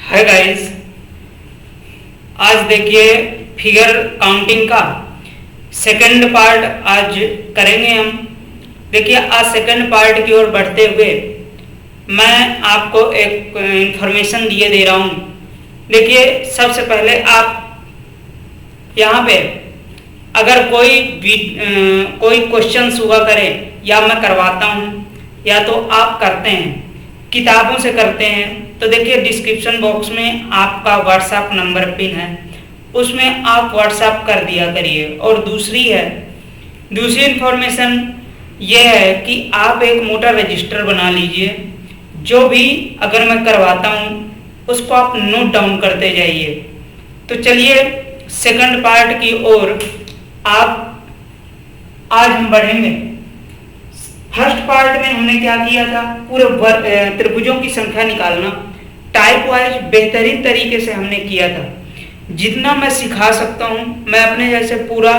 Hi guys, आज देखिए figure counting का सेकंड पार्ट आज करेंगे हम। देखिए आज सेकंड पार्ट की ओर बढ़ते हुए मैं आपको एक इंफॉर्मेशन दिए दे रहा हूँ। देखिए सबसे पहले आप यहाँ पे अगर कोई क्वेश्चंस हुआ करे या मैं करवाता हूँ या तो आप करते हैं, किताबों से करते हैं, तो देखिए डिस्क्रिप्शन बॉक्स में आपका व्हाट्सएप नंबर पिन है, उसमें आप व्हाट्सएप कर दिया करिए। और दूसरी इन्फॉर्मेशन ये है कि आप एक मोटा रजिस्टर बना लीजिए। जो भी अगर मैं करवाता हूँ उसको आप नोट डाउन करते जाइए। तो चलिए सेकंड पार्ट की ओर आज हम बढ़ेंगे। फर्स्ट पार्ट में हमने क्या किया था, पूरे त्रिभुजों की संख्या निकालना टाइप वाइज बेहतरीन तरीके से हमने किया था। जितना मैं सिखा सकता हूं मैं अपने जैसे पूरा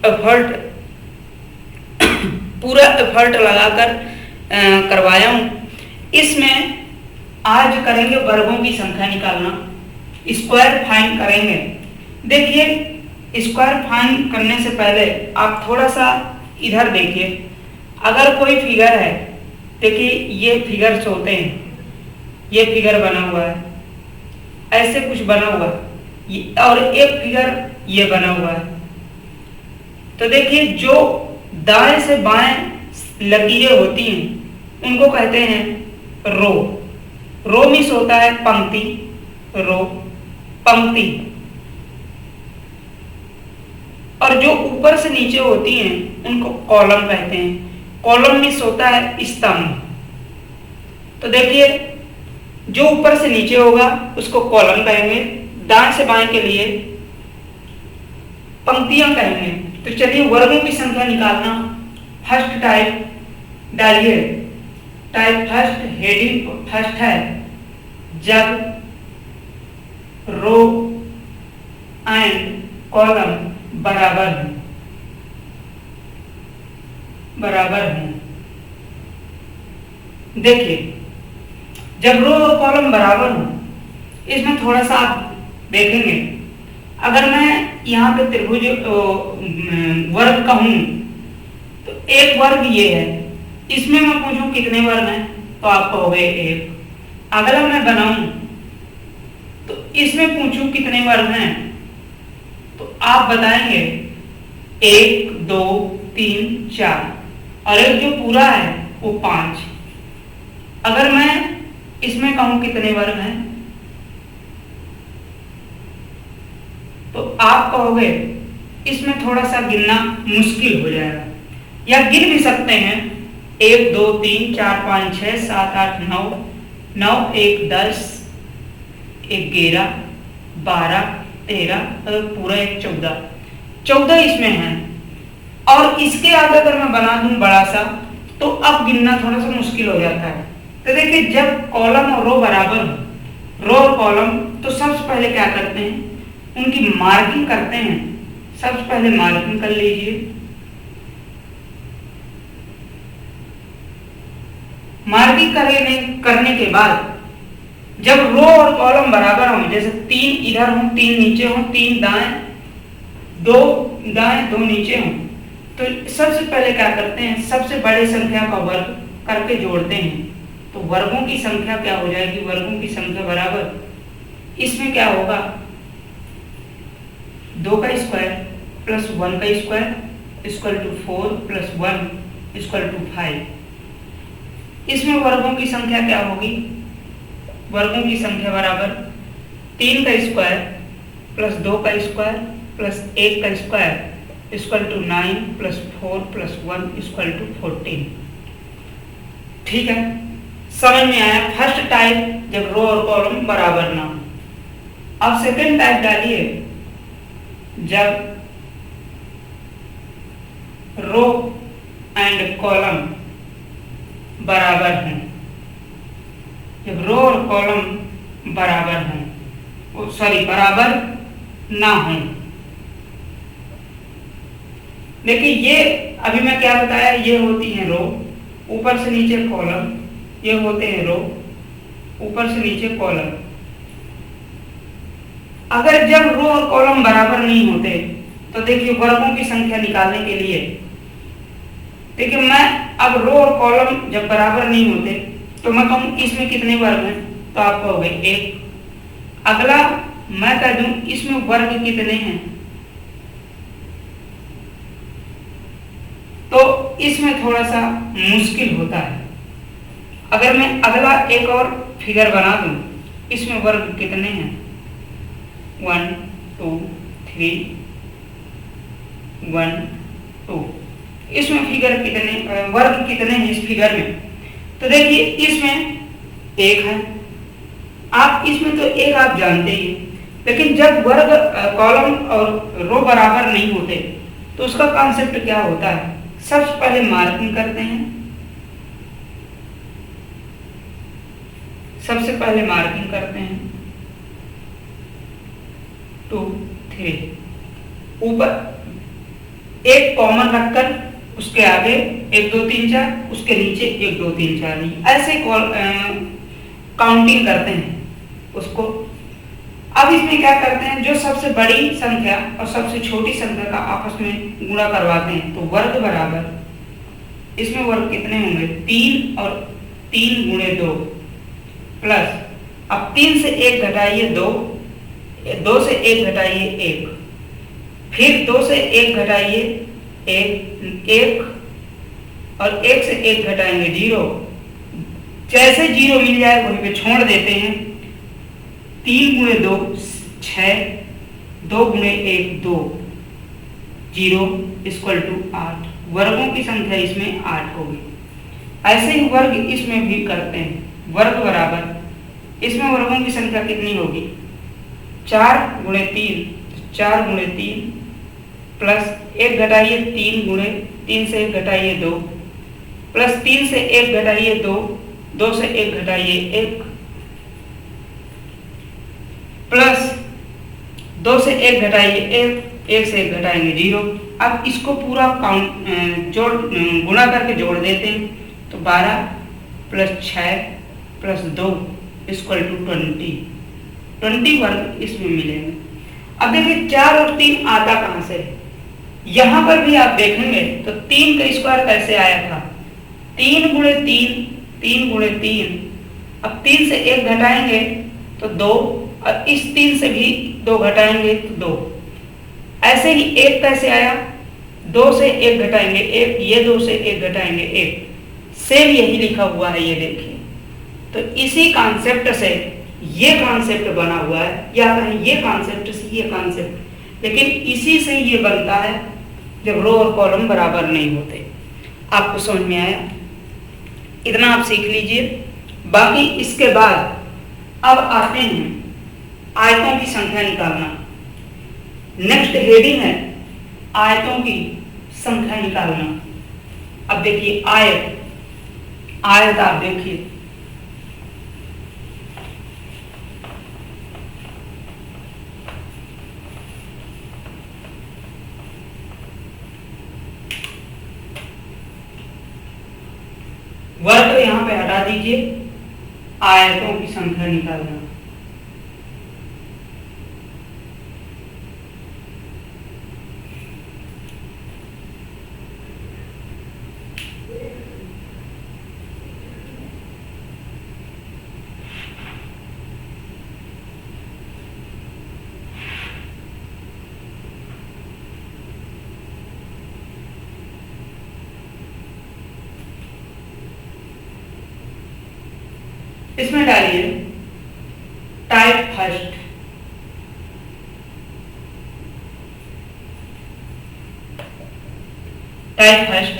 एफर्ट लगाकर करवाया हूं। इसमें आज करेंगे वर्गों की संख्या निकालना, स्क्वायर फाइंड करेंगे। देखिए स्क्वायर फाइंड करने से पहले आप थोड़ा सा इधर देखिए। अगर कोई फिगर है, देखिए ये फिगर्स होते हैं, ये फिगर बना हुआ है, ऐसे कुछ बना हुआ है, और एक फिगर ये बना हुआ है। तो देखिए जो दाएं से बाएं लकीरें होती हैं उनको कहते हैं रो। रो मीन्स होता है पंक्ति, रो पंक्ति। और जो ऊपर से नीचे होती हैं उनको कॉलम कहते हैं। कॉलम मीन्स होता है स्तंभ। तो देखिए जो ऊपर से नीचे होगा उसको कॉलम कहेंगे, दाएं से बाएं के लिए पंक्तियां कहेंगे। तो चलिए वर्गों की संख्या निकालना। फर्स्ट टाइप डालिए, टाइप फर्स्ट, हेडिंग फर्स्ट है जब रो एंड कॉलम बराबर हैं। देखिए जब रो और कॉलम बराबर हो, इसमें थोड़ा सा आप देखेंगे। अगर मैं यहाँ पे त्रिभुज वर्ग कहूँ तो एक वर्ग ये है, इसमें मैं पूछूं कितने वर्ग हैं तो आप कहोगे एक। अगला मैं बनाऊं तो इसमें पूछूं कितने वर्ग हैं तो आप बताएंगे 1 2 3 4, और एक जो पूरा है वो 5। अगर मैं इसमें कहूं कितने वर्ग हैं तो आप कहोगे इसमें थोड़ा सा गिनना मुश्किल हो जाएगा, या गिन भी सकते हैं 1 2 3 4 5 6 7 8 9, 9 1 10, 11 12 13 और पूरा एक 14 इसमें है। और इसके आगे अगर मैं बना दूं बड़ा सा तो अब गिनना थोड़ा सा मुश्किल हो जाता है। तो देखिए जब कॉलम और रो बराबर हो, रो और कॉलम, तो सबसे पहले क्या करते हैं, उनकी मार्किंग करते हैं। सबसे पहले मार्किंग कर लीजिए। मार्किंग करने के बाद जब रो और कॉलम बराबर हों, जैसे 3 इधर हों 3 नीचे हों, 3 दाएं 2 नीचे हों, तो सबसे पहले क्या करते हैं, सबसे बड़ी संख्या का वर्ग करके जोड़ते हैं। तो वर्गों की संख्या क्या हो जाएगी, वर्गों की संख्या बराबर, इसमें क्या होगा 2 का स्क्वायर प्लस 1 का square equal to 4 plus 1 equal to 5। इसमें वर्गों की संख्या क्या होगी, वर्गों की संख्या बराबर 3 का स्क्वायर प्लस 2 का स्क्वायर प्लस 1 का square equal to 9 plus 4 plus 1 equal to 14। ठीक है, समझ में आया। फर्स्ट टाइप जब रो और कॉलम बराबर ना हो। अब सेकंड टाइप डालिए, जब रो एंड कॉलम बराबर हैं। जब रो और कॉलम बराबर हों, सॉरी बराबर ना हों। देखिए ये अभी मैं क्या बताया, ये होती है रो, ऊपर से नीचे कॉलम, ये होते हैं रो, ऊपर से नीचे कॉलम। अगर जब रो और कॉलम बराबर नहीं होते तो देखिए वर्गों की संख्या निकालने के लिए, देखिए मैं अब रो और कॉलम जब बराबर नहीं होते तो मैं कहूँ इसमें कितने वर्ग हैं, तो आप कहोगे 1। अगला मैं कह दूं इसमें वर्ग कितने हैं, तो इसमें थोड़ा सा मुश्किल होता है। अगर मैं अगला एक और फिगर बना दूं, इसमें वर्ग कितने हैं, 1 2 3 1 2, इसमें फिगर कितने वर्ग कितने हैं इस फिगर में, तो देखिए इसमें 1 है। आप इसमें तो 1 आप जानते ही, लेकिन जब वर्ग कॉलम और रो बराबर नहीं होते तो उसका कॉन्सेप्ट क्या होता है, सबसे पहले मार्किंग करते हैं, सबसे पहले मार्किंग करते हैं 2 3, ऊपर एक कॉमन रखकर उसके आगे 1 2 3 4, उसके नीचे 1 2 3 4 नहीं, ऐसे काउंटिंग करते हैं उसको। अब इसमें क्या करते हैं, जो सबसे बड़ी संख्या और सबसे छोटी संख्या का आपस में गुणा करवाते हैं, तो वर्ग बराबर, इसमें वर्ग कितने होंगे 3 और 3 गुणे 2 प्लस, अब 3 से 1 घटाइए 2, 2 से 1 घटाइए 1, फिर 2 से 1 घटाइए 1 और 1 से 1 घटाएंगे 0, जैसे 0 मिल जाए वहीं पे छोड़ देते हैं। 3 गुणे 2 6, 2 गुणे 1 2, 0 इक्वल टू 8, वर्गों की संख्या इसमें 8 होगी। ऐसे ही वर्ग इसमें भी करते हैं, वर्ग बराबर, इसमें वर्गों की संख्या कितनी होगी 4 गुणे 3, 4 गुणे 3 प्लस 1 घटाइए 3 गुणे 3 से 1 घटाइए 2 प्लस 3 से 1 घटाइए 2, 2 से 1 घटाइए 1 प्लस 2 से 1 घटाइए 1, 1 से 1 घटाएंगे 0। अब इसको पूरा काउंट गुणा करके जोड़ देते हैं, तो 12 प्लस 6 प्लस 2 इक्वल टू 20 वर्ग इसमें मिलेंगे। अब देखिए 4 और 3 आता कहां से, यहां पर भी आप देखेंगे तो 3 का स्क्वायर कैसे आया था, 3 गुणे 3, 3 गुणे 3, अब 3 से 1 घटाएंगे तो 2, और इस 3 से भी 2 घटाएंगे तो 2। ऐसे ही 1 कैसे आया, 2 से 1 घटाएंगे 1, ये 2 से 1 घटाएंगे 1, सेम यही लिखा हुआ है, ये देखिए। तो इसी कॉन्सेप्ट से ये कॉन्सेप्ट बना हुआ है, या कहें ये कॉन्सेप्ट से ये कॉन्सेप्ट, लेकिन इसी से ये बनता है जब रो और कॉलम बराबर नहीं होते। आपको समझ में आया, इतना आप सीख लीजिए। बाकी इसके बाद अब आते हैं आयतों की संख्या निकालना। नेक्स्ट हेडिंग है आयतों की संख्या निकालना। अब देखिए आयत, आयत आप देखिए, वर्ग यहां पे हटा दीजिए, आयतों की संख्या निकालना। इसमें डालिए टाइप फर्स्ट, टाइप फर्स्ट।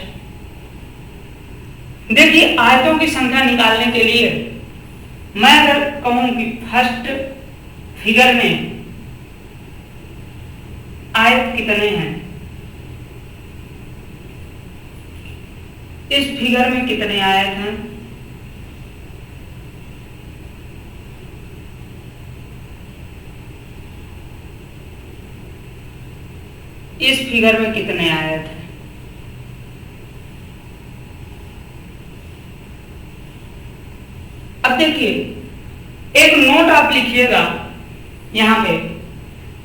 देखिए आयतों की संख्या निकालने के लिए मैं अगर कहूं कि फर्स्ट फिगर में आयत कितने हैं, इस फिगर में कितने आयत हैं, इस फिगर में कितने आयत हैं। अब देखिए एक नोट आप लिखिएगा यहां पे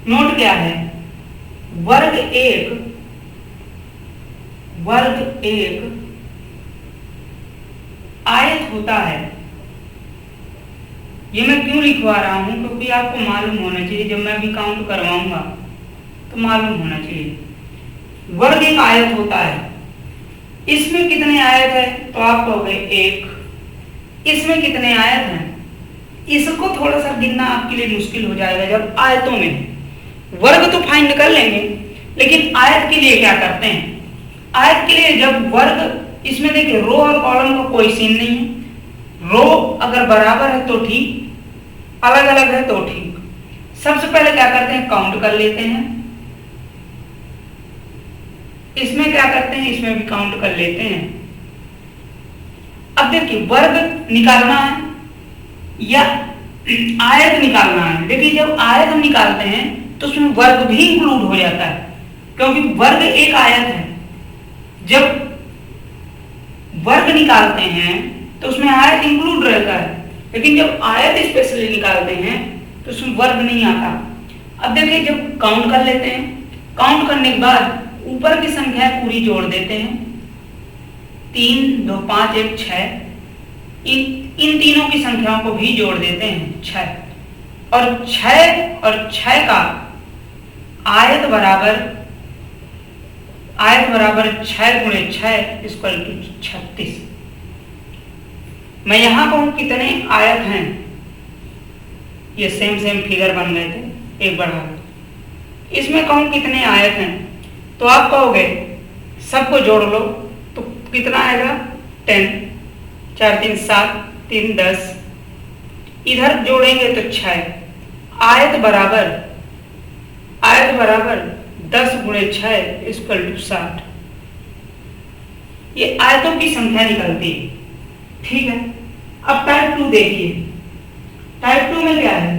नोट क्या है, वर्ग एक आयत होता है। ये मैं क्यों लिखवा रहा हूं, क्योंकि आपको मालूम होना चाहिए, जब मैं भी काउंट करवाऊंगा तो मालूम होना चाहिए। वर्ग एक आयत होता है, इसमें कितने आयत है, तो आप कहोगे एक। इसमें कितने आयत हैं, इसको थोड़ा सा गिनना आपके लिए मुश्किल हो जाएगा जब आयतों में। वर्ग तो फाइंड कर लेंगे, लेकिन आयत के लिए क्या करते हैं, आयत के लिए जब वर्ग, इसमें देखिए रो और कॉलम का कोई सीन नहीं है। रो अगर बराबर है तो ठीक, अलग अलग है तो ठीक। सबसे पहले क्या करते हैं, काउंट कर लेते हैं। इसमें क्या करते हैं, इसमें भी काउंट कर लेते हैं। अब देखिए वर्ग निकालना है या आयत निकालना है। देखिए जब आयत हम निकालते हैं तो उसमें वर्ग भी इंक्लूड हो जाता है, क्योंकि वर्ग एक आयत है। जब वर्ग निकालते हैं तो उसमें आयत इंक्लूड रहता है, लेकिन जब आयत स्पेशली निकालते हैं तो उसमें वर्ग नहीं आता। अब देखिए जब काउंट कर लेते हैं, काउंट करने के बाद ऊपर की संख्या पूरी जोड़ देते हैं, 3 2 5 1 6। इन तीनों की संख्याओं को भी जोड़ देते हैं 6, और 6 का आयत बराबर 6 गुणे 6 इक्वल टू 36। मैं यहां कहूं कितने आयत हैं, ये सेम फिगर बन गए थे एक बढ़ा। इसमें कहूं कितने आयत हैं, तो आप कहोगे सबको जोड़ लो तो कितना आएगा 10, 4 3 7 3 10। इधर जोड़ेंगे तो 6। आयत बराबर 10 गुणे 6 इक्वल टू 60। ये आयतों की संख्या निकलती है, ठीक है। अब टाइप 2 देखिए, टाइप 2 में क्या है,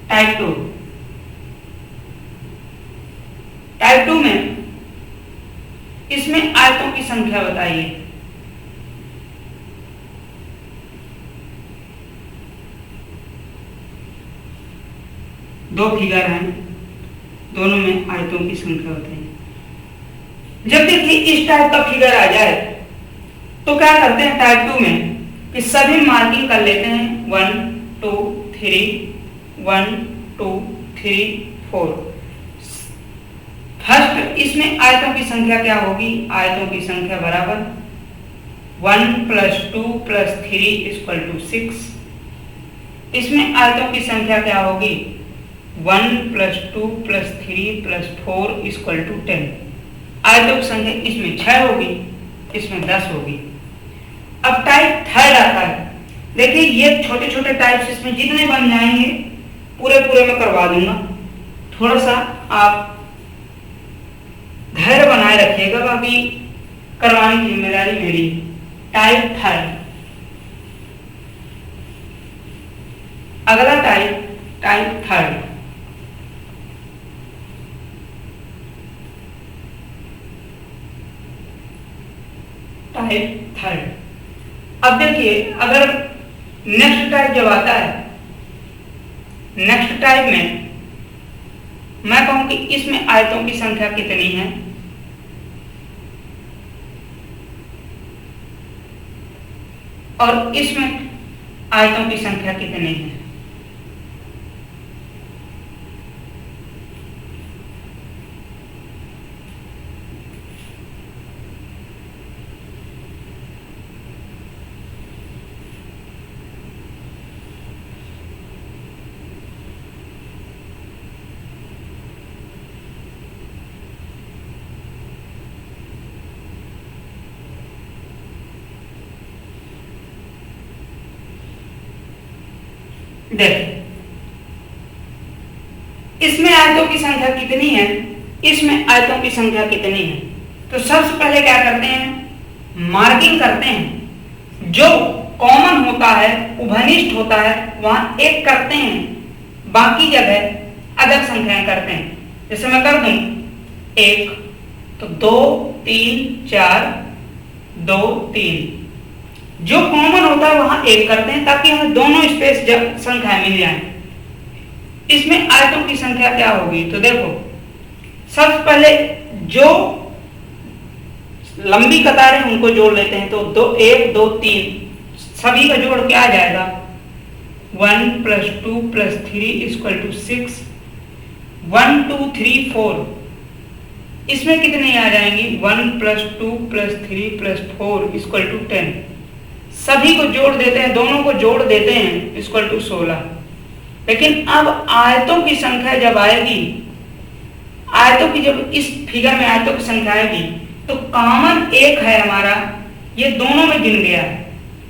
टाइप 2 में इसमें आयतों की संख्या बताइए। दो फिगर हैं, दोनों में आयतों की संख्या बताइए। जब देखिए इस टाइप का फिगर आ जाए तो क्या करते हैं टाइप 2 में कि सभी मार्किंग कर लेते हैं 1 2 3 1 2 3 4। फर्स्ट इसमें आयतों की संख्या क्या होगी, आयतों की संख्या बराबर 1 + 2 + 3 = 6। इसमें आयतों की संख्या क्या होगी, 1 + 2 + 3 + 4 = 10। आयतों की संख्या इसमें 6 होगी, इसमें 10 होगी। अब टाइप 3 आता है। देखिए ये छोटे छोटे टाइप्स इसमें जितने बन जाएंगे पूरे मैं करवा दूंगा। थोड़ा सा आप धैर्य बनाए रखिएगा, बाकी करवाने की जिम्मेदारी मेरी। टाइप 3, अगला टाइप 3। टाइप 3। अब देखिए अगर नेक्स्ट टाइप जब आता है, नेक्स्ट टाइप में मैं कहूं कि इसमें आयतों की संख्या कितनी है, और इसमें आयतों की संख्या कितनी है। देखिए इसमें आयतों की संख्या कितनी है, इसमें आयतों की संख्या कितनी है। तो सबसे पहले क्या करते हैं, मार्किंग करते हैं। जो कॉमन होता है, उभयनिष्ठ होता है, वहां 1 करते हैं, बाकी जगह अदर संख्याएं करते हैं। जैसे मैं कर दूं 1 तो 2 3 4 2 3। जो कॉमन होता है वहां 1 करते हैं ताकि हमें दोनों स्पेस संख्या मिल जाए। इसमें आयतों की संख्या क्या होगी? तो देखो सबसे पहले जो लंबी कतारें उनको जोड़ लेते हैं, तो 2 1 2 3 सभी का जोड़ क्या आ जाएगा? 1 + 2 + 3 = 6। 1 2 3 4 इसमें कितने आ जाएंगी? 1 + 2 + 3 + 4 = 10। सभी को जोड़ देते हैं, दोनों को जोड़ देते हैं = 16। लेकिन अब आयतों की संख्या जब आएगी, आयतों की जब इस फिगर में आयतों की संख्या आएगी तो कॉमन एक है हमारा, ये दोनों में गिन गया है,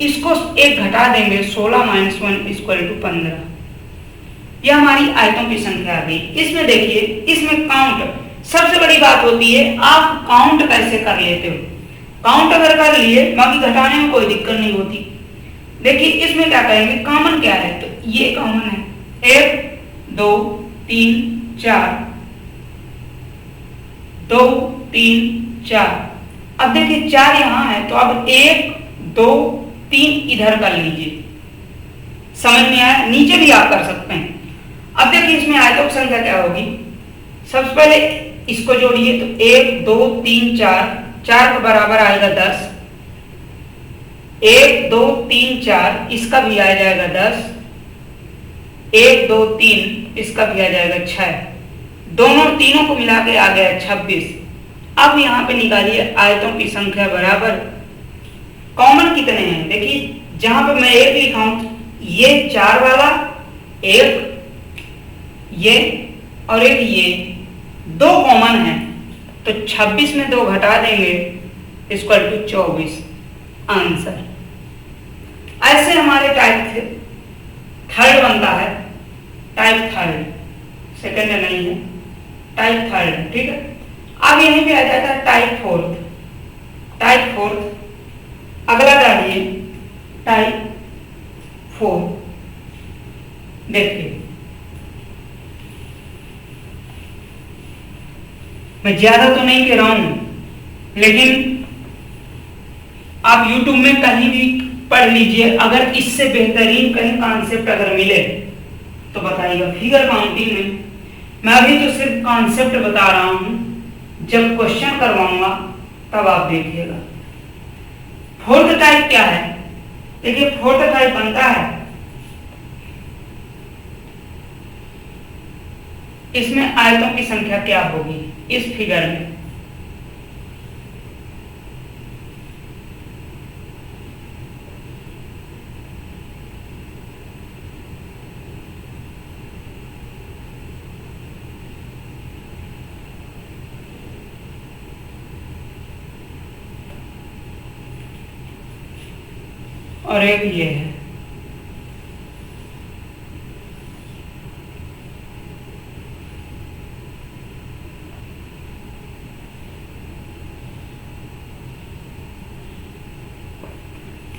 इसको एक घटा देंगे, 16 - 1 = 15। यह हमारी आयतों की संख्या आ गई। इसमें देखिए, इसमें काउंट सबसे बड़ी बात होती है, आप काउंट कैसे कर लेते हो। काउंट अगर कर लिए, बाकी घटाने में कोई दिक्कत नहीं होती। देखिए इसमें क्या करेंगे, कॉमन क्या है? तो ये कॉमन है, 1 2 3 4 2 3 4। अब देखिए 4 यहां है, तो अब 1 2 3 इधर कर लीजिए। समझ में आया? नीचे भी आप कर सकते हैं। अब देखिए इसमें आयतों की संख्या क्या होगी? सबसे पहले इसको जोड़िए, तो 1 2 3 4 4 के बराबर आएगा 10। 1 2 3 4 इसका भी आ जाएगा 10। 1 2 3 इसका भी आ जाएगा 6। दोनों तीनों को मिला के आ गया 26। अब यहाँ पे निकालिए आयतों की संख्या बराबर कॉमन कितने हैं। देखिए जहां पे मैं 1 लिखा हूं, ये 4 वाला एक, ये और एक ये, 2 कॉमन है, तो 26 में 2 घटा देंगे = 24 आंसर। ऐसे हमारे टाइप थर्ड बनता है, टाइप थर्ड, सेकंड नहीं है, टाइप थर्ड, ठीक है। अब यहीं पे आ जाता है टाइप फोर्थ। टाइप फोर्थ अगला डालिए, टाइप 4। देखिए मैं ज्यादा तो नहीं कह रहा हूं, लेकिन आप YouTube में कहीं भी पढ़ लीजिए, अगर इससे बेहतरीन कहीं कॉन्सेप्ट अगर मिले तो बताइएगा। फिगर काउंटिंग में मैं अभी तो सिर्फ कॉन्सेप्ट बता रहा हूं, जब क्वेश्चन करवाऊंगा तब आप देखिएगा। फोर्थ टाइप क्या है? देखिए फोर्थ टाइप बनता है, इसमें आयतों की संख्या क्या होगी इस फिगर में? और एक ये है,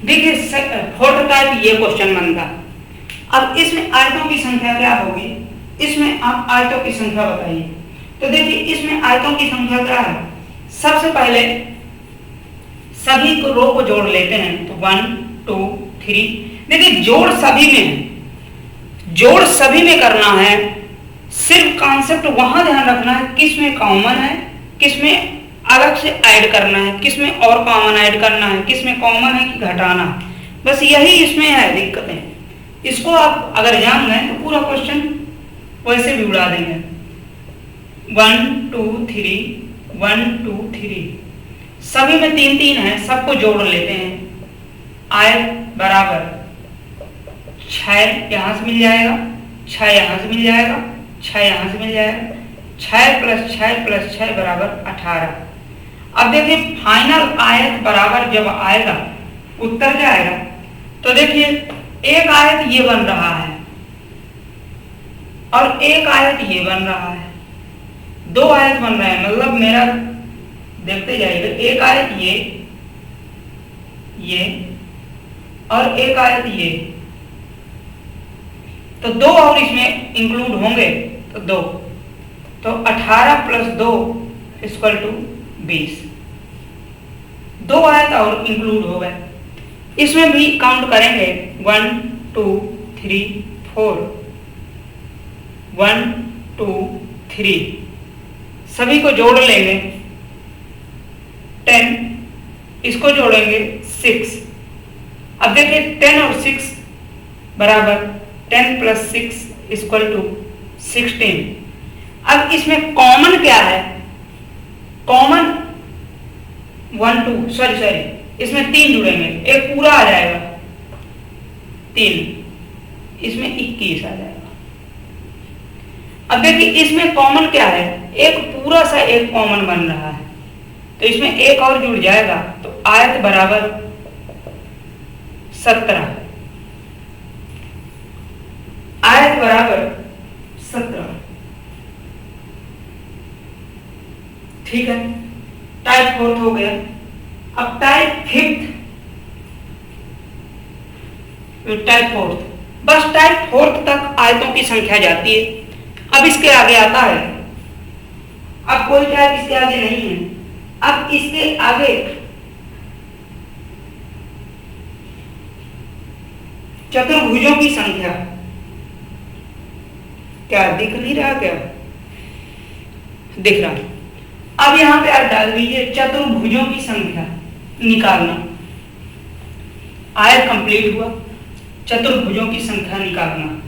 देखिए फोर्थ टाइप ये क्वेश्चन बनता। अब इसमें आयतों की संख्या क्या होगी? इसमें आप आयतों की संख्या बताइए। तो देखिए इसमें आयतों की संख्या क्या है? सबसे पहले सभी को रो को जोड़ लेते हैं, तो 1 2 3। देखिए जोड़ सभी में है, जोड़ सभी में करना है, सिर्फ कॉन्सेप्ट वहां ध्यान रखना है किसमें कॉमन है, किसमें अलग से ऐड करना है, किसमें और कॉमन ऐड करना है, किसमें कॉमन है कि घटाना है। बस यही इसमें है दिक्कतें। इसको आप अगर जान गए तो पूरा क्वेश्चन वैसे भी उड़ा देंगे। 1 2 3 1 2 3 सभी में 3 3 है, सबको जोड़ लेते हैं। आयत बराबर 6 यहां से मिल जाएगा, 6 यहां से मिल जाएगा, 6 यहां से मिल जाएगा, 6 + 6 + 6 = 18। अब देखिए फाइनल आयत बराबर जब आएगा, उत्तर क्या आएगा? तो देखिए एक आयत ये बन रहा है और एक आयत ये बन रहा है, 2 आयत बन रहे हैं। मतलब मेरा देखते जाइएगा, एक आयत ये और एक आयत ये, तो 2 और इसमें इंक्लूड होंगे, तो 2, तो 18 + 2 = 20। 2 आयत और इंक्लूड हो गए। इसमें भी काउंट करेंगे 1 2 3 4 1 2 3, सभी को जोड़ लेंगे 10, इसको जोड़ेंगे 6। अब देखिए 10 और 6 बराबर 10 + 6 = 16। अब इसमें कॉमन क्या है? कॉमन 1 2 सॉरी इसमें 3 जुड़ेंगे, एक पूरा आ जाएगा 3, इसमें 21 आ जाएगा। अब देखिए इसमें कॉमन क्या है? एक पूरा सा एक कॉमन बन रहा है, तो इसमें एक और जुड़ जाएगा, तो आयत बराबर 17, आयत बराबर 17। ठीक है, टाइप 4 हो गया। अब टाइप 5, टाइप 4, बस टाइप 4 तक आयतों की संख्या जाती है। अब इसके आगे आता है, अब कोई टाइप इसके आगे नहीं है। अब इसके आगे चतुर्भुजों की संख्या, क्या दिख नहीं रहा? क्या दिख रहा? अब यहां पे आप डाल दीजिए चतुर्भुजों की संख्या निकालना। आयत कंप्लीट हुआ, चतुर्भुजों की संख्या निकालना।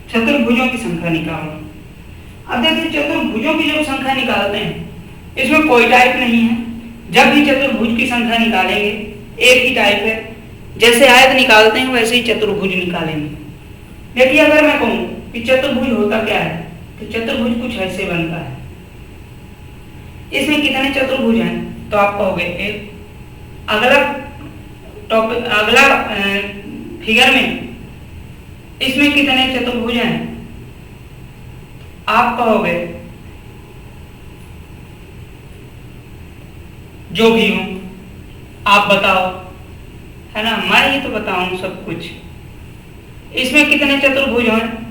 चतुर्भुजों की संख्या निकालना। अब देखिए चतुर्भुजों की जब संख्या निकालते हैं, इसमें कोई टाइप नहीं है। जब भी चतुर्भुज की संख्या निकालेंगे एक ही टाइप है, जैसे आयत निकालते हैं वैसे ही चतुर्भुज निकालेंगे। देखिए अगर मैं कहूं कि चतुर्भुज होता क्या है, तो चतुर्भुज कुछ ऐसे बनता है। इसमें कितने चतुर्भुज हैं? तो आप कहोगे एक। अगला फिगर में इसमें कितने चतुर्भुज हैं? आप कहोगे जो भी हो आप बताओ, है ना, मैं ही तो बताऊं सब कुछ। इसमें कितने चतुर्भुज हैं?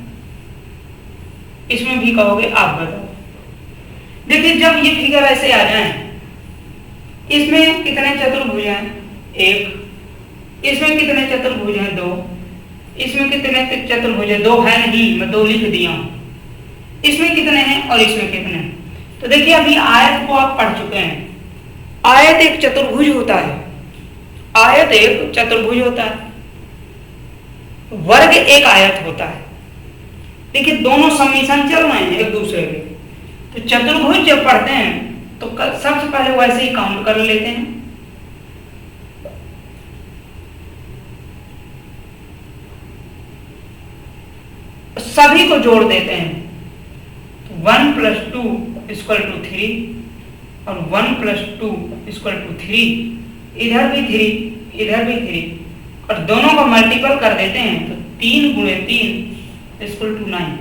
इसमें भी कहोगे आप बताओ। देखिए जब ये फिगर ऐसे आ जाए, इसमें कितने चतुर्भुज हैं? 1। इसमें कितने चतुर्भुज हैं? 2। इसमें कितने चतुर्भुज हैं? 2 है नहीं, मैं 2 लिख दिया हूं। इसमें कितने हैं और इसमें कितने हैं? तो देखिए अभी आयत को आप पढ़ चुके हैं। आयत एक चतुर्भुज होता है, आयत एक चतुर्भुज होता है, वर्ग एक आयत होता है। देखिए दोनों सम्मिश्रण चल रहे हैं एक दूसरे के, तो चतुर्भुज जब पढ़ते हैं तो सबसे पहले वैसे ही काउंट कर लेते हैं। सभी को जोड़ देते हैं, 1 + 2 = 3 और 1 + 2 = 3, इधर भी 3 इधर भी 3, और दोनों को मल्टीपल कर देते हैं तो 3 × 3 = 9।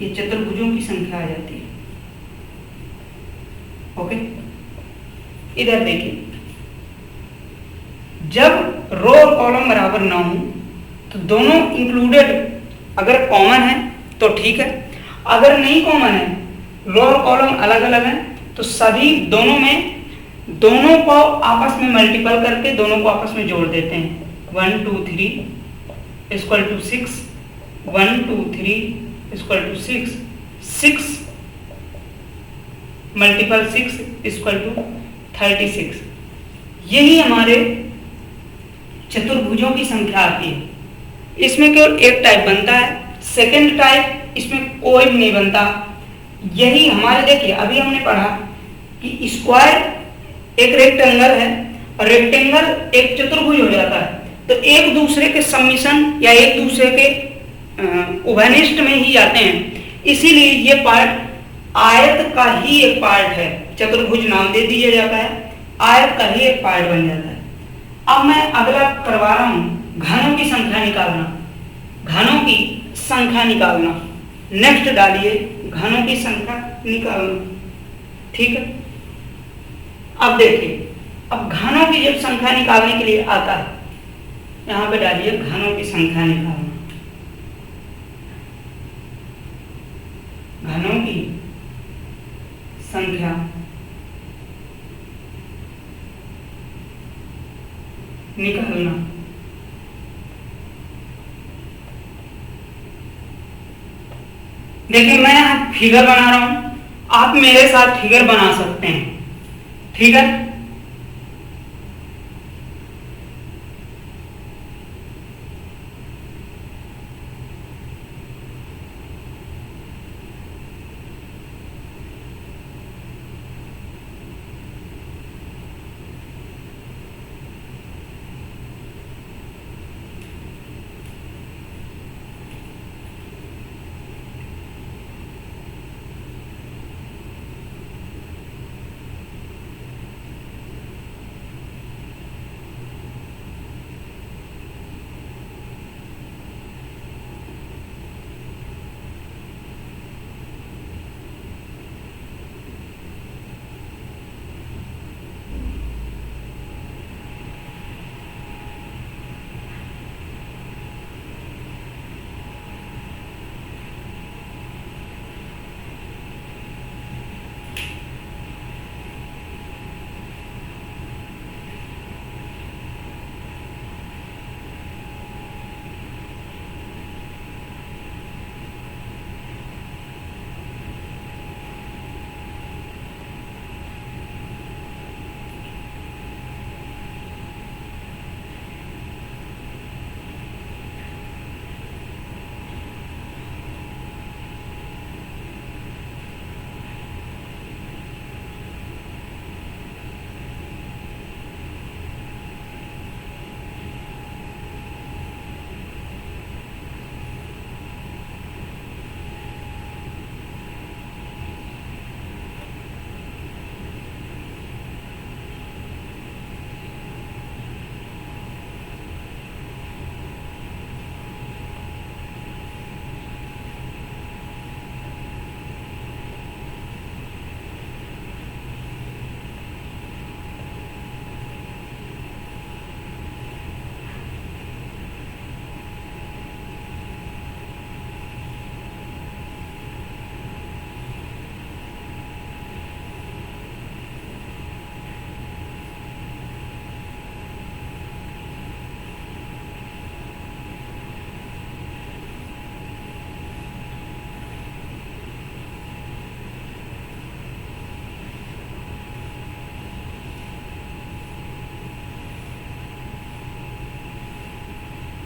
ये चतुर्भुजों की संख्या आ जाती है। ओके, इधर देखिए, जब रो और कॉलम बराबर ना हो तो दोनों इंक्लूडेड अगर कॉमन है तो ठीक है, अगर नहीं कॉमन है, रो और कॉलम अलग अलग हैं, तो सभी दोनों को आपस में मल्टीपल करके दोनों को आपस में जोड़ देते हैं। 1 2 3 = 6, 1 2 3 = 6, 6 × 6 = 36। यही हमारे चतुर्भुजों की संख्या आती है। इसमें केवल एक टाइप बनता है, सेकंड टाइप इसमें कोई भी नहीं बनता। यही हमारे, देखिए अभी हमने पढ़ा कि स्क्वायर एक रेक्टेंगल है और रेक्टेंगल एक चतुर्भुज हो जाता है, तो एक दूसरे के सम्मिश्रण या एक दूसरे के उभयनिष्ठ में ही जाते हैं। इसीलिए ये पार्ट आयत का ही एक पार्ट है, चतुर्भुज नाम दे दिया जाता है, आयत का ही एक पार्ट बन जाता है। अब मैं अगला करवा रहा हूं, घनों की संख्या निकालना। घनों की संख्या निकालना, नेक्स्ट डालिए, घनों की संख्या निकालना। ठीक है, अब देखिए, अब घनों की जब संख्या निकालने के लिए आता है, यहां पे डालिए घनों की संख्या निकालना। घनों की संख्या निकालना। देखिए मैं यहाँ फिगर बना रहा हूं, आप मेरे साथ फिगर बना सकते हैं, ठीक है।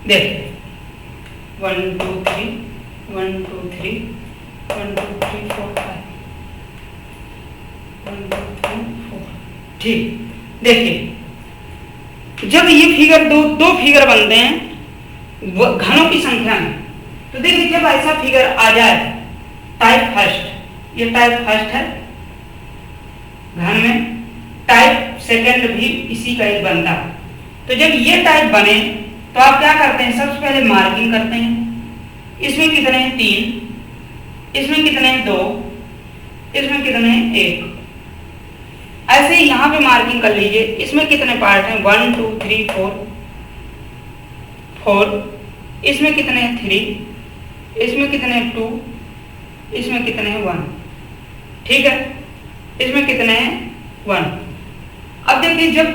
देख 1 2 3 1 2 3 1 2 3 4 5 1 2 3 4। ठीक, देखिए जब ये फिगर दो फिगर बनते हैं घनों की संख्या में, तो देखिए जब ऐसा फिगर आ जाए टाइप फर्स्ट, ये टाइप फर्स्ट है घन में, टाइप सेकंड भी इसी का ही बनता है। तो जब ये टाइप बने तो आप क्या करते हैं, सबसे पहले मार्किंग करते हैं। इसमें कितने हैं 3, इसमें कितने हैं 2, इसमें कितने हैं 1। ऐसे ही यहां पे मार्किंग कर लीजिए, इसमें कितने पार्ट हैं 1 2 3 4, इसमें कितने हैं 3, इसमें कितने हैं 2, इसमें कितने हैं 1, ठीक है। इसमें कितने हैं 1। अब देखिए जब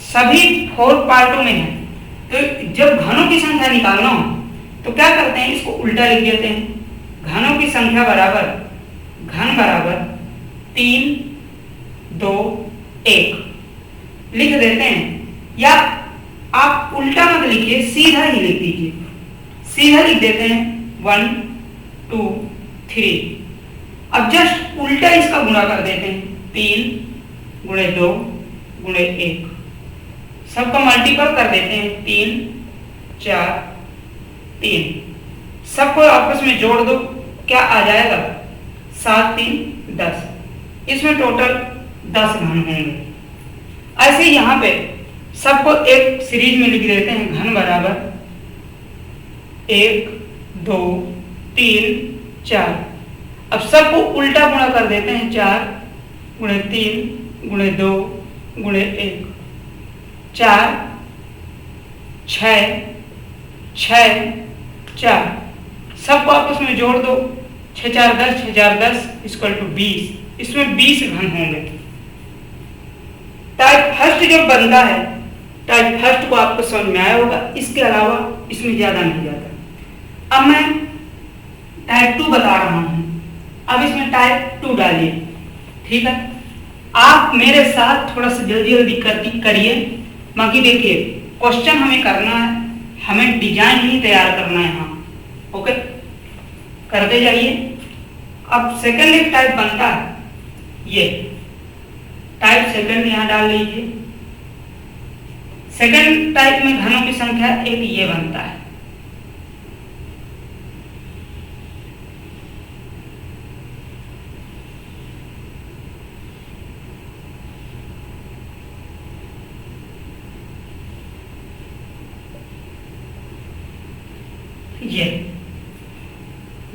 सभी 4 पार्टों में है, तो जब घनों की संख्या निकालना हो तो क्या करते हैं, इसको उल्टा लिख देते हैं। घनों की संख्या बराबर घन बराबर 3 2 1 लिख देते हैं, या आप उल्टा मत लिखिए, सीधा ही लिख दीजिए। सीधा लिख देते हैं 1 2 3। अब जस्ट उल्टा इसका गुणा कर देते हैं, 3 गुणे 2 गुणे 1, सबका मल्टीपल कर देते हैं, 3 4 3, सबको आपस में जोड़ दो, क्या आ जाएगा 7 3 10। इसमें टोटल 10 घन होंगे। ऐसे यहाँ पे सबको एक सीरीज में लिख देते हैं, घन बराबर 1 2 3 4। अब सबको उल्टा गुणा कर देते हैं, 4 गुणे 3 गुणे 2 गुणे 1, 4 6 6 4, सबको आपस में जोड़ दो, 6 4 10, 6 4 10 इक्वल टू 20, इसमें 20 घन होंगे। टाइप फर्स्ट जो बनता है, टाइप फर्स्ट को आपको समझ में आया होगा, इसके अलावा इसमें ज्यादा नहीं जाता। अब मैं टाइप 2 बता रहा हूं, अब इसमें टाइप 2 डालिए, ठीक है। आप मेरे साथ थोड़ा सा जल्दी जल्दी करिए, बाकी देखिए क्वेश्चन हमें करना है, हमें डिजाइन ही तैयार करना है यहाँ, ओके, करते जाइए। अब सेकंड एक टाइप बनता है, ये टाइप सेकंड यहाँ डाल लीजिए। सेकंड टाइप में घनों की संख्या एक ये बनता है,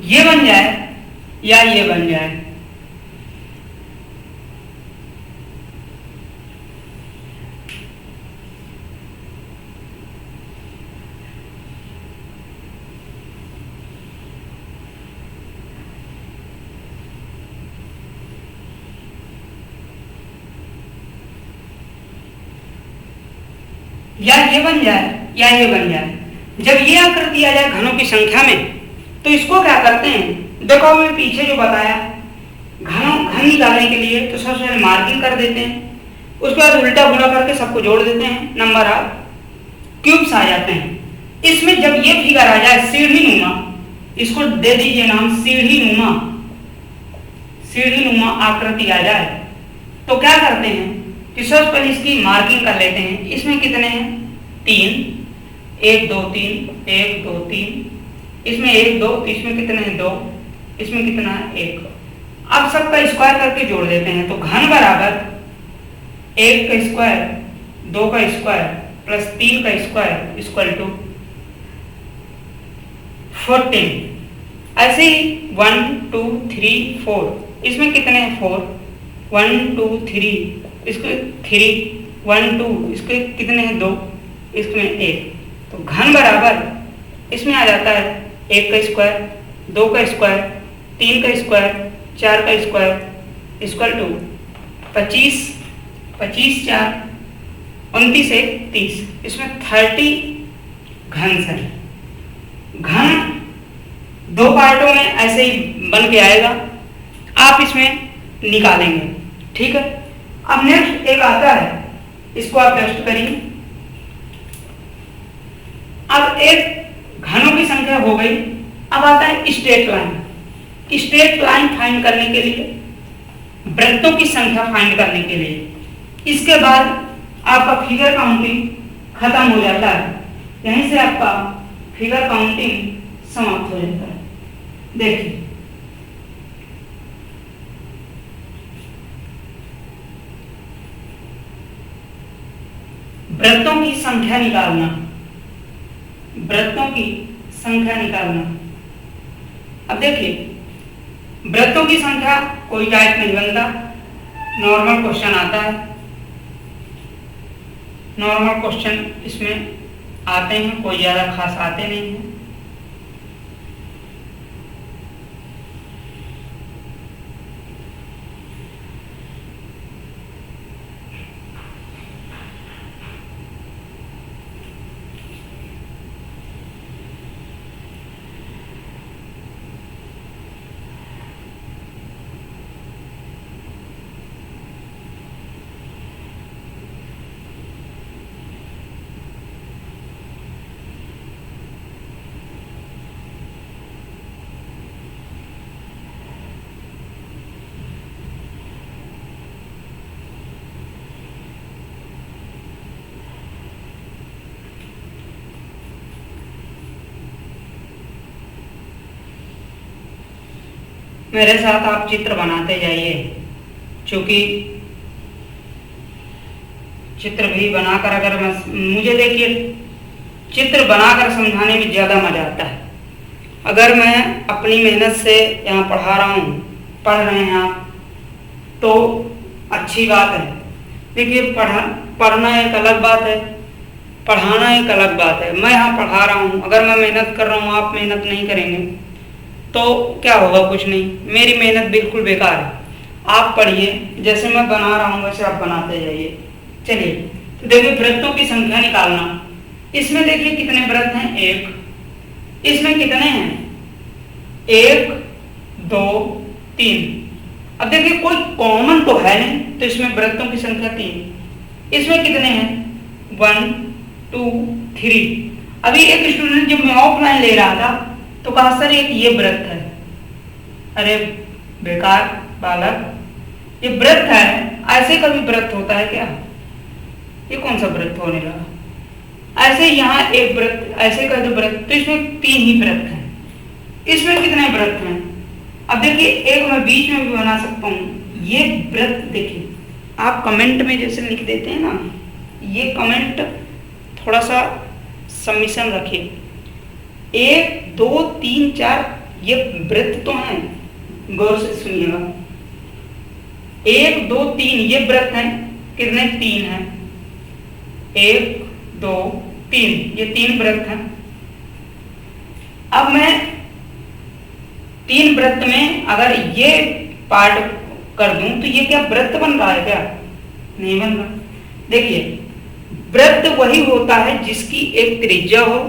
ये बन जाए या ये बन जाए, या ये बन जाए या ये बन जाए। जब ये आकृति आ जाए घनों की संख्या में, तो इसको क्या करते हैं, देखो मैं पीछे जो बताया, घन निकालने के लिए तो सबसे पहले मार्किंग कर देते हैं, उसके बाद उल्टा गुणा करके सबको जोड़ देते हैं, नंबर ऑफ क्यूब्स आ जाते हैं। इसमें जब ये फिगर आ जाए सीढ़ी नुमा, इसको दे दीजिए नाम सीढ़ी नुमा आकृति आ जाए, तो क्या करते हैं कि सबसे पहले इसकी मार्किंग कर लेते हैं। इसमें कितने हैं, 3, 1 2 3, 1 2 3, इसमें 1 2, इसमें कितने हैं 2, इसमें कितना है 1। अब सबका स्क्वायर करके जोड़ देते हैं, तो घन बराबर 1 का स्क्वायर, 2 का स्क्वायर प्लस 3 का स्क्वायर इक्वल टू 14। ऐसे ही 1 2 3 4, इसमें कितने हैं 4, 1 2 3, इसके 3 1 2, इसके कितने हैं 2, इसमें 1। तो घन बराबर इसमें आ जाता है 1 का स्क्वायर, 2 का स्क्वायर, 3 का स्क्वायर, 4 का स्क्वायर इक्वल टू 25, 25 4 29 1 30। इसमें 30 घन है। घन 2 पार्टों में ऐसे ही बन के आएगा, आप इसमें निकालेंगे, ठीक है। अब नेक्स्ट एक आता है, इसको आप टेस्ट करिए। अब एक घनों की संख्या हो गई, अब आता है straight line. Straight line find करने के लिए, वृत्तों की संख्या फाइंड करने के लिए, इसके बाद आपका फिगर काउंटिंग खत्म हो जाता है, यहीं से आपका फिगर काउंटिंग समाप्त हो जाता है। देखिए वृत्तों की संख्या निकालना, वृत्तों की संख्या निकालना। अब देखिए वृत्तों की संख्या कोई टाइप नहीं बनता, नॉर्मल क्वेश्चन आता है, नॉर्मल क्वेश्चन इसमें आते हैं, कोई ज्यादा खास आते नहीं हैं। मेरे साथ आप चित्र बनाते जाइए, क्योंकि चित्र भी बनाकर अगर मुझे देखिए चित्र बनाकर समझाने में ज़्यादा मज़ा आता है। अगर मैं अपनी मेहनत से यहाँ पढ़ा रहा हूँ, पढ़ रहे हैं आप, तो अच्छी बात है। देखिए पढ़ना एक अलग बात है, पढ़ाना एक अलग बात है। मैं यहाँ पढ़ा रहा हूँ, अगर मैं मेहनत कर रहा हूँ, आप मेहनत नहीं करेंगे तो क्या होगा, कुछ नहीं, मेरी मेहनत बिल्कुल बेकार है। आप पढ़िए, जैसे मैं बना रहा हूँ वैसे आप बनाते जाइए। चलिए, तो देखिए वृत्तों की संख्या निकालना। इसमें देखिए कितने वृत्त हैं, एक। इसमें कितने हैं, 1 2 3। अब देखिए कोई कॉमन तो है नहीं, तो इसमें वृत्तों की संख्या 3। इसमें कितने हैं, 1 2 3। अभी एक स्टूडेंट जब मैं ऑफलाइन ले रहा था तो कहा सर एक ये वृत्त है। अरे बेकार बालक, ये वृत्त है, ऐसे कभी वृत्त होता है क्या? ये कौन सा वृत्त होने लगा? ऐसे यहाँ एक वृत्त, ऐसे का जो वृत्त, तो इसमें 3 ही वृत्त हैं। इसमें कितने वृत्त हैं? अब देखिए एक मैं बीच में भी बना सकता हूँ। ये वृत्त देखिए, आप कमेंट में जैसे लिख देते हैं ना, ये कमेंट थोड़ा सा सबमिशन रखिए। 1 2 3 4 ये वृत्त तो हैं, गौर से सुनिएगा। 1 2 3 ये वृत्त हैं, कितने, 3 हैं। 1 2 3 ये 3 वृत्त हैं। अब मैं 3 वृत्त में अगर ये पार्ट कर दूं तो ये क्या वृत्त बन रहा है क्या? नहीं बन रहा। देखिए वृत्त वही होता है जिसकी एक त्रिज्या हो,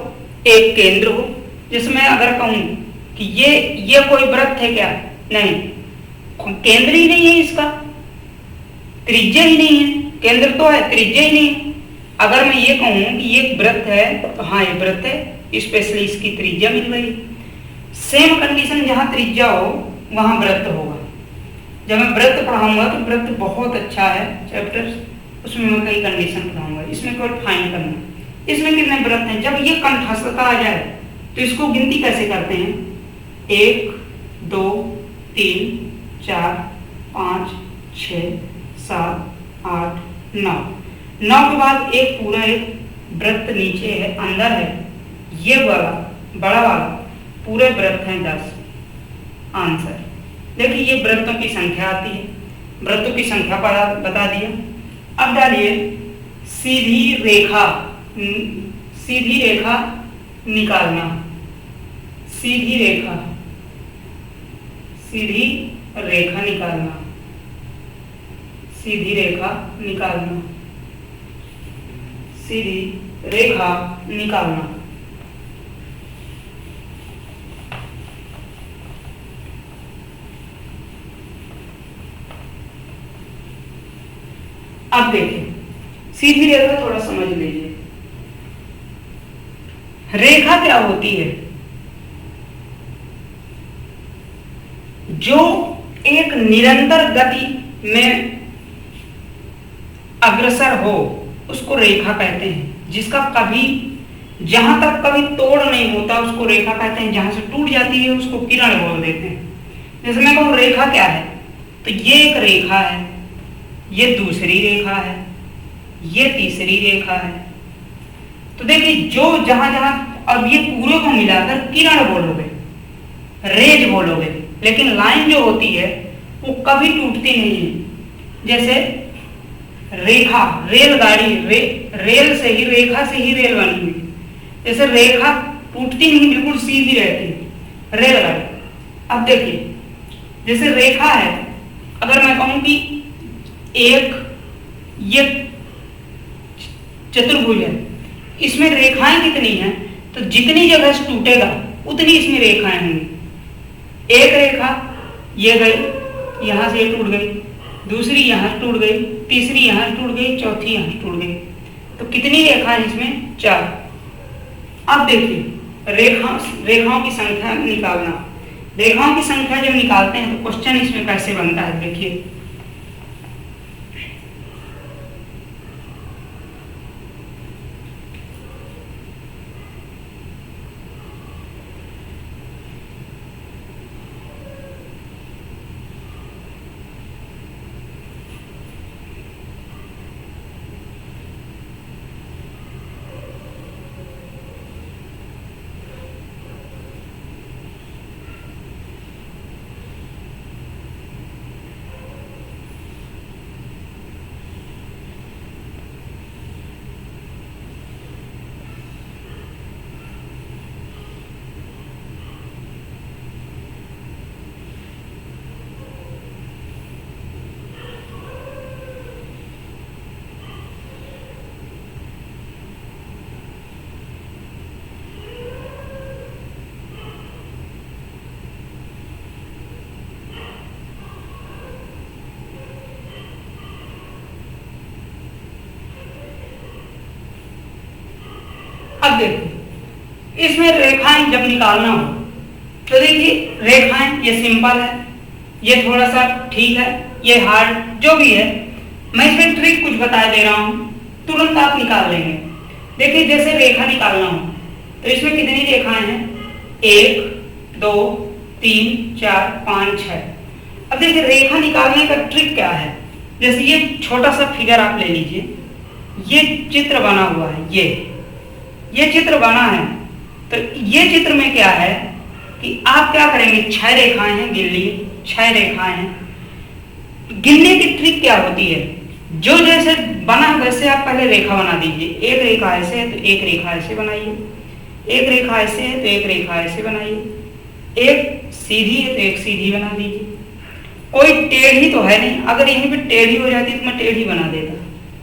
एक केंद्र हो। जिसमें अगर कहूं कि ये कोई वृत्त है क्या? नहीं, केंद्र ही नहीं है इसका, त्रिज्या ही नहीं है। केंद्र तो है, त्रिज्या ही नहीं है। अगर मैं ये कहूं कि ये वृत्त है तो हाँ ये वृत्त है, स्पेशली इसकी त्रिज्या मिल रही है। सेम कंडीशन जहां त्रिज्या हो वहां वृत्त होगा। जब मैं वृत्त पढ़ाऊंगा तो वृत्त बहुत अच्छा है चैप्टर, उसमें मैं कई कंडीशन पढ़ाऊंगा। इसमें केवल फाइन करना। इसमें कितने वृत्त हैं? जब ये कंठस्थता आ जाए तो इसको गिनती कैसे करते हैं? 1 2 3 4 5 6 7 8 9। 9 के बाद एक पूरा एक वृत्त नीचे है, अंदर है, ये वाला बड़ा वाला, पूरे वृत्त हैं 10। आंसर देखिए ये वृत्तों की संख्या आती है। वृत्तों की संख्या बता दिया। अब डालिए सीधी रेखा, सीधी रेखा निकालना। सीधी रेखा, सीधी रेखा निकालना, सीधी रेखा निकालना, सीधी रेखा निकालना। अब देखिए सीधी रेखा थोड़ा समझ लीजिए। रेखा क्या होती है? जो एक निरंतर गति में अग्रसर हो उसको रेखा कहते हैं। जिसका कभी जहां तक कभी तोड़ नहीं होता उसको रेखा कहते हैं। जहां से टूट जाती है उसको किरण बोल देते हैं। जैसे मैं कहूं रेखा क्या है, तो ये एक रेखा है, ये दूसरी रेखा है, ये तीसरी रेखा है। तो देखिए जो जहां जहां, अब ये पूरे को मिलाकर किरण बोलोगे, रेज बोलोगे, लेकिन लाइन जो होती है वो कभी टूटती नहीं है। जैसे रेखा, रेलगाड़ी, रेल से ही, रेखा से ही रेल बनी हुई। जैसे रेखा टूटती नहीं, बिल्कुल सीधी रहती है रेलगाड़ी। अब देखिए जैसे रेखा है, अगर मैं कहूं कि एक ये चतुर्भुज है, इसमें रेखाएं कितनी हैं, तो जितनी जगह से टूटेगा उतनी इसमें रेखाएं होंगी। एक रेखा ये गई, यहां से ये टूट गई, दूसरी यहां से टूट गई, तीसरी यहां से टूट गई, चौथी यहां से टूट गई। तो कितनी रेखाएं इसमें? 4। अब देखिए रेखाओं की संख्या निकालना। रेखाओं की संख्या जब निकालते हैं तो क्वेश्चन इसमें कैसे बनता है, देखिए। अब देखो इसमें रेखाएं जब निकालना हो तो देखिए रेखाएं ये सिंपल है, ये थोड़ा सा ठीक है, ये हार्ड, जो भी है मैं इसमें ट्रिक कुछ बता दे रहा हूँ, तुरंत आप निकाल लेंगे। देखिए जैसे रेखा निकालना हो तो इसमें कितनी रेखाएं हैं, 1 2 3 4 5 6। अब देखिए रेखा निकालने का ट्रिक क्या है, जैसे ये छोटा सा फिगर आप ले लीजिए, ये चित्र बना हुआ है, ये चित्र बना है, तो ये चित्र में क्या है कि आप क्या करेंगे, 6 रेखाएं हैं, गिन लिए 6 रेखाएं हैं। गिनने की ट्रिक क्या होती है, जो जैसे बना वैसे आप पहले रेखा बना दीजिए। एक रेखा ऐसे है तो एक रेखा ऐसे बनाइए, एक रेखा ऐसे है तो एक रेखा ऐसे बनाइए, एक सीधी है तो एक सीधी बना दीजिए। कोई टेढ़ी तो है नहीं, अगर यहीं पे टेढ़ी हो जाती तो मैं टेढ़ी बना देता,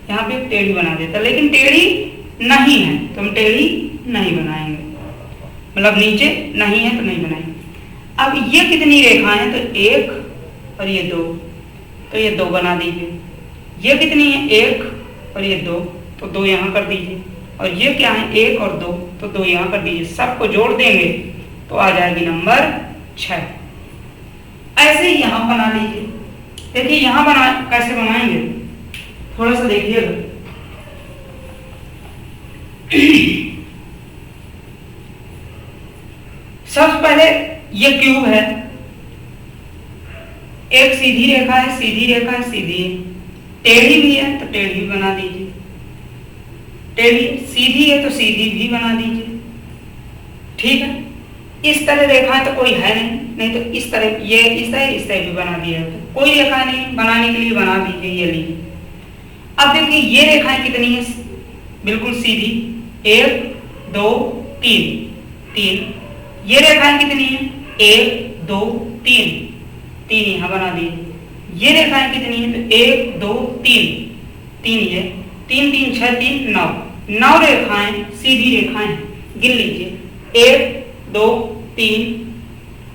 यहाँ पे टेढ़ी बना देता, लेकिन टेढ़ी नहीं है तो हम टेढ़ी नहीं बनाएंगे, मतलब नीचे नहीं है तो नहीं बनाएंगे। अब ये कितनी रेखाएं हैं, तो 1 और ये 2, तो ये 2 बना दीजिए। ये कितनी है, 1 और ये 2, तो 2 यहाँ कर दीजिए। और ये क्या है, 1 और 2, तो 2 यहाँ कर दीजिए। सबको जोड़ देंगे तो आ जाएगी नंबर 6। ऐसे ही यहाँ बना लीजिए। देखिए यहाँ कैसे बनाएंगे, थोड़ा सा देखिएगा। सबसे पहले ये क्यूब है, एक सीधी रेखा है, सीधी रेखा है, सीधी है, टेढ़ी भी है तो टेढ़ी भी बना दीजिए, टेढ़ी सीधी है तो सीधी भी बना दीजिए। ठीक है, इस तरह रेखाएं तो कोई है नहीं तो इस तरह ये इस तरह भी बना दिया है, तो कोई रेखा नहीं, बनाने के लिए बना दीजिए, ये लीजिए। अब देखिए ये रेखाएं कितनी है, बिल्कुल सीधी, 1 2 3, ये रेखाएं कितनी है, 1 2 3 यहाँ बना दीजिए। ये रेखाएं कितनी है, तो 1 2 3 ये 3 3 6 3 9 रेखाएं सीधी रेखाएं, गिन लीजिए, 1 2 3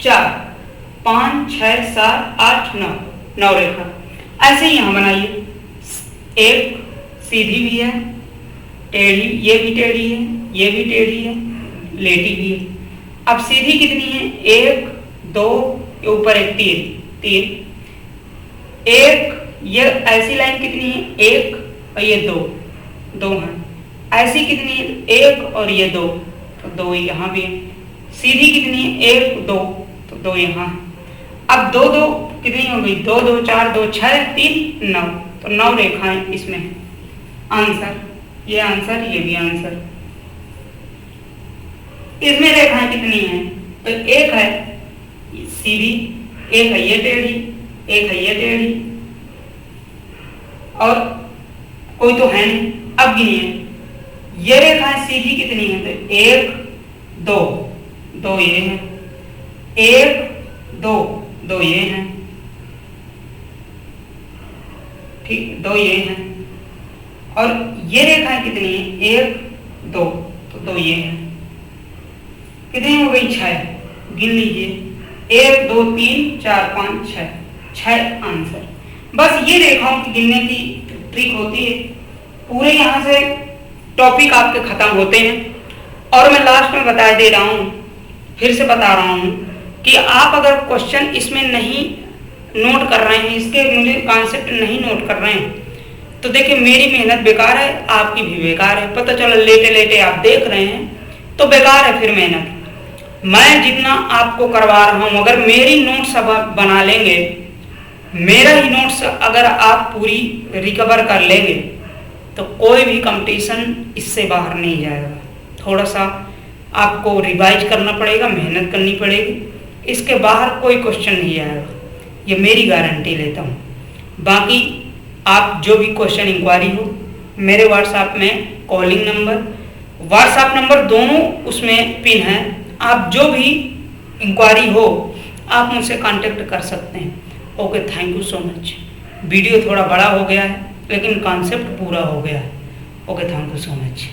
4 5 6 7 8 9 रेखा। ऐसे ही यहाँ बनाइए, एक सीधी भी है, टेढ़ी, ये भी टेढ़ी है, ये भी टेढ़ी है, लेटी भी है। अब सीधी कितनी है, 1 2 के ऊपर एक 3 एक, ये ऐसी लाइन कितनी है, 1 और ये 2 है। ऐसी कितनी है, 1 और ये 2, तो 2 यहाँ भी है। सीधी कितनी है, 1 2, तो 2 यहाँ। अब 2 2 कितनी हो गई, 2 2 4 2 6 3 9, तो 9 रेखाएं इसमें है। आंसर, ये आंसर, ये भी आंसर। इसमें रेखाएं कितनी हैं, तो एक है सीधी, एक है ये टेढ़ी, एक है ये टेढ़ी, और कोई तो है नहीं। अब गिनिए, ये रेखाएं सीधी कितनी है, तो 1 2 ये है, 1 2 ये है, ठीक, 2 ये है। और ये रेखाएं कितनी है, 1 2, तो 2 ये है। कितनी हो गई, 6, गिन लीजिए, 1 2 3 4 5 6 आंसर। बस ये रेखाओं की गिनने की ट्रिक होती है। पूरे यहाँ से टॉपिक आपके खत्म होते हैं। और मैं लास्ट में बता दे रहा हूँ, फिर से बता रहा हूँ कि आप अगर क्वेश्चन इसमें नहीं नोट कर रहे हैं, इसके मुझे कॉन्सेप्ट नहीं नोट कर रहे हैं, तो देखिए मेरी मेहनत बेकार है, आपकी भी बेकार है। पता चला लेटे लेटे आप देख रहे हैं तो बेकार है फिर मेहनत। मैं जितना आपको करवा रहा हूँ, अगर मेरी नोट्स अब आप बना लेंगे, मेरा ही नोट्स अगर आप पूरी रिकवर कर लेंगे, तो कोई भी कंपटीशन इससे बाहर नहीं जाएगा। थोड़ा सा आपको रिवाइज करना पड़ेगा, मेहनत करनी पड़ेगी, इसके बाहर कोई क्वेश्चन नहीं आएगा, ये मेरी गारंटी लेता हूँ। बाकी आप जो भी क्वेश्चन इंक्वायरी हो, मेरे व्हाट्सएप में कॉलिंग नंबर, व्हाट्सएप नंबर दोनों उसमें पिन है। आप जो भी इंक्वायरी हो आप मुझसे कांटेक्ट कर सकते हैं। Okay, thank you so much. Video थोड़ा बड़ा हो गया है लेकिन कॉन्सेप्ट पूरा हो गया है। Okay, thank you so much.